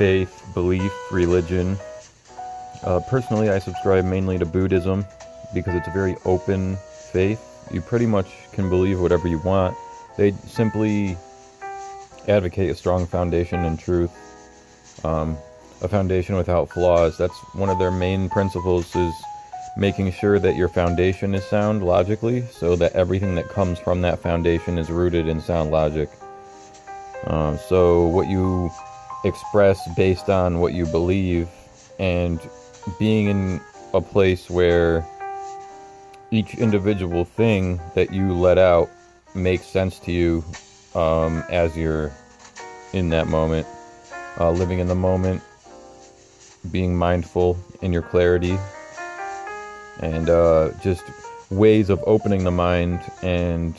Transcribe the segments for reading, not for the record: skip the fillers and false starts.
faith, belief, religion. Personally, I subscribe mainly to Buddhism because it's a very open faith. You pretty much can believe whatever you want. They simply advocate a strong foundation in truth, a foundation without flaws. That's one of their main principles, is making sure that your foundation is sound logically, so that everything that comes from that foundation is rooted in sound logic. So what you express based on what you believe, and being in a place where each individual thing that you let out makes sense to you as you're in that moment, living in the moment, being mindful in your clarity, and just ways of opening the mind and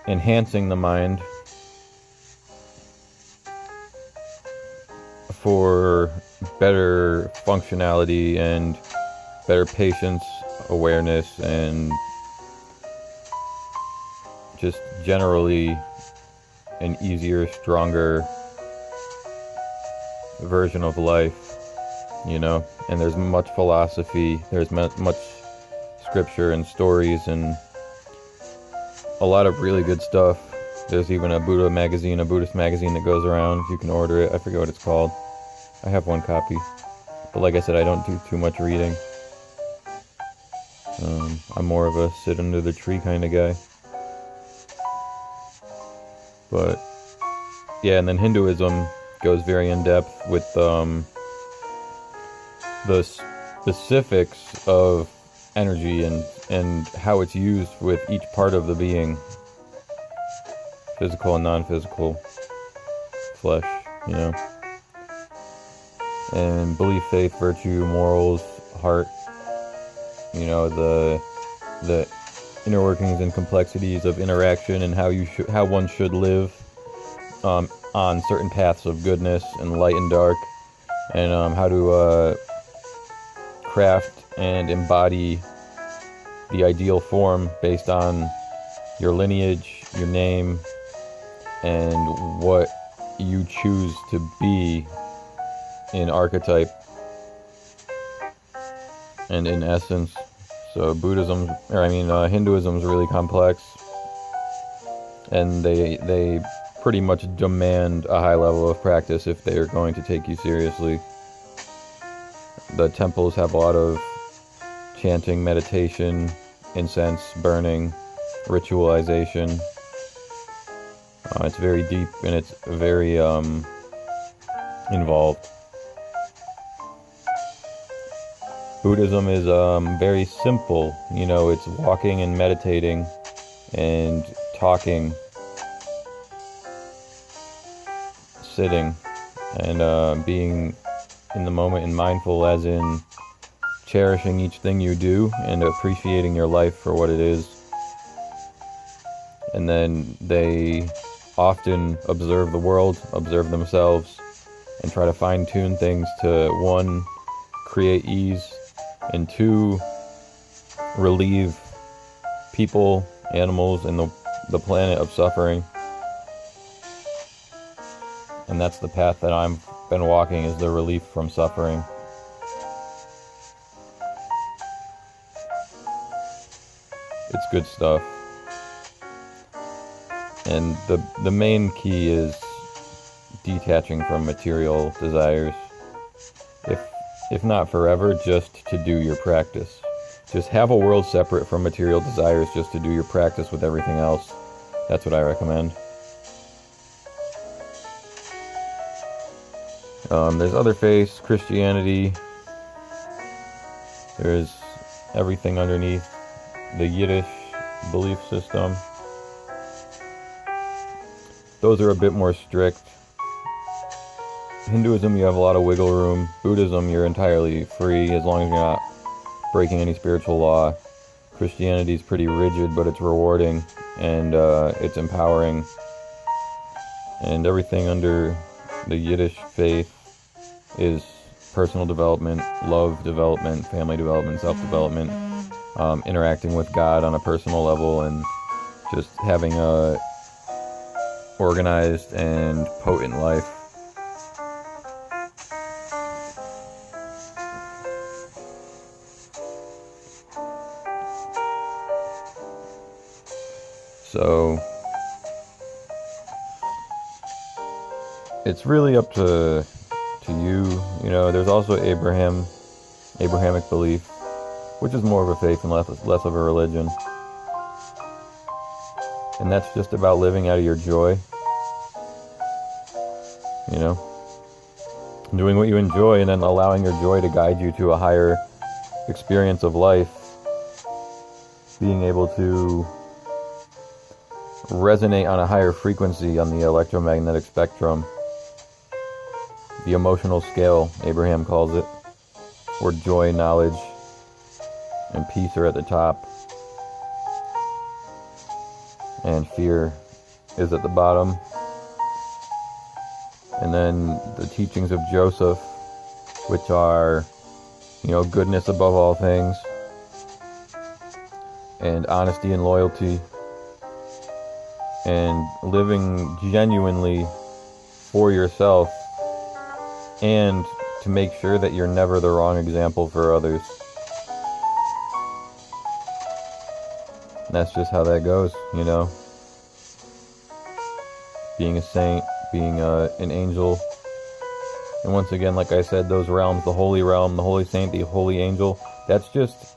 enhancing the mind for better functionality and better patience, awareness, and just generally an easier, stronger version of life, you know. And there's much philosophy, there's much scripture and stories and a lot of really good stuff. There's even a Buddhist magazine that goes around. You can order it. I forget what it's called. I have one copy, but like I said, I don't do too much reading. I'm more of a sit under the tree kind of guy. But yeah, and then Hinduism goes very in depth with the specifics of energy and how it's used with each part of the being, physical and non-physical, flesh, you know. And belief, faith, virtue, morals, heart, you know, the inner workings and complexities of interaction, and how one should live on certain paths of goodness and light and dark, and how to craft and embody the ideal form based on your lineage, your name, and what you choose to be in archetype and in essence. So Hinduism is really complex, and they pretty much demand a high level of practice if they are going to take you seriously. The temples have a lot of chanting, meditation, incense burning, ritualization. It's very deep and it's very involved. Buddhism is very simple, you know. It's walking and meditating and talking, sitting, and being in the moment and mindful, as in cherishing each thing you do and appreciating your life for what it is. And then they often observe the world, observe themselves, and try to fine-tune things to, one, create ease, and two, relieve people, animals, and the planet of suffering. And that's the path that I've been walking, is the relief from suffering. It's good stuff. And the main key is detaching from material desires. If not forever, just to do your practice. Just have a world separate from material desires, just to do your practice with everything else. That's what I recommend. There's other faiths, Christianity. There's everything underneath. The Yiddish belief system. Those are a bit more strict. Hinduism, you have a lot of wiggle room. Buddhism, you're entirely free as long as you're not breaking any spiritual law. Christianity is pretty rigid, but it's rewarding, and it's empowering. And everything under the Yiddish faith is personal development, love development, family development, self-development, interacting with God on a personal level, and just having a organized and potent life. So it's really up to you. You know, there's also Abrahamic belief, which is more of a faith and less of a religion. And that's just about living out of your joy. You know, doing what you enjoy and then allowing your joy to guide you to a higher experience of life. Being able to resonate on a higher frequency on the electromagnetic spectrum. The emotional scale, Abraham calls it, where joy, knowledge, and peace are at the top, and fear is at the bottom. And then the teachings of Joseph, which are, you know, goodness above all things, and honesty and loyalty, and living genuinely for yourself, and to make sure that you're never the wrong example for others. And that's just how that goes, you know. Being a saint, being an angel. And once again, like I said, those realms, the holy realm, the holy saint, the holy angel, that's just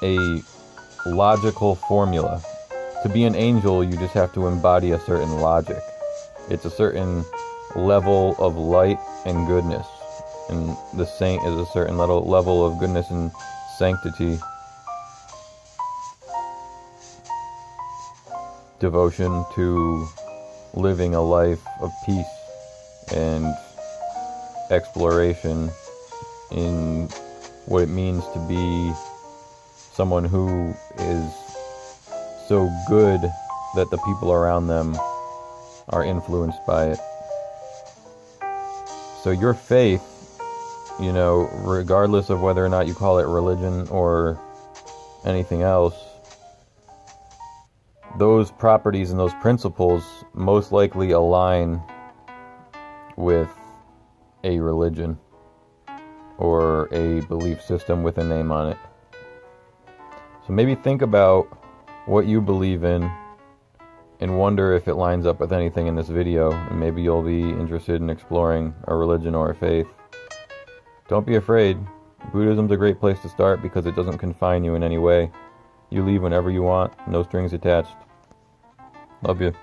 a logical formula. To be an angel, you just have to embody a certain logic. It's a certain level of light and goodness. And the saint is a certain level of goodness and sanctity. Devotion to living a life of peace and exploration in what it means to be someone who is so good that the people around them are influenced by it. So your faith, you know, regardless of whether or not you call it religion or anything else, those properties and those principles most likely align with a religion or a belief system with a name on it. So maybe think about what you believe in and wonder if it lines up with anything in this video, and maybe you'll be interested in exploring a religion or a faith. Don't be afraid. Buddhism's a great place to start because it doesn't confine you in any way. You leave whenever you want, no strings attached. Love you.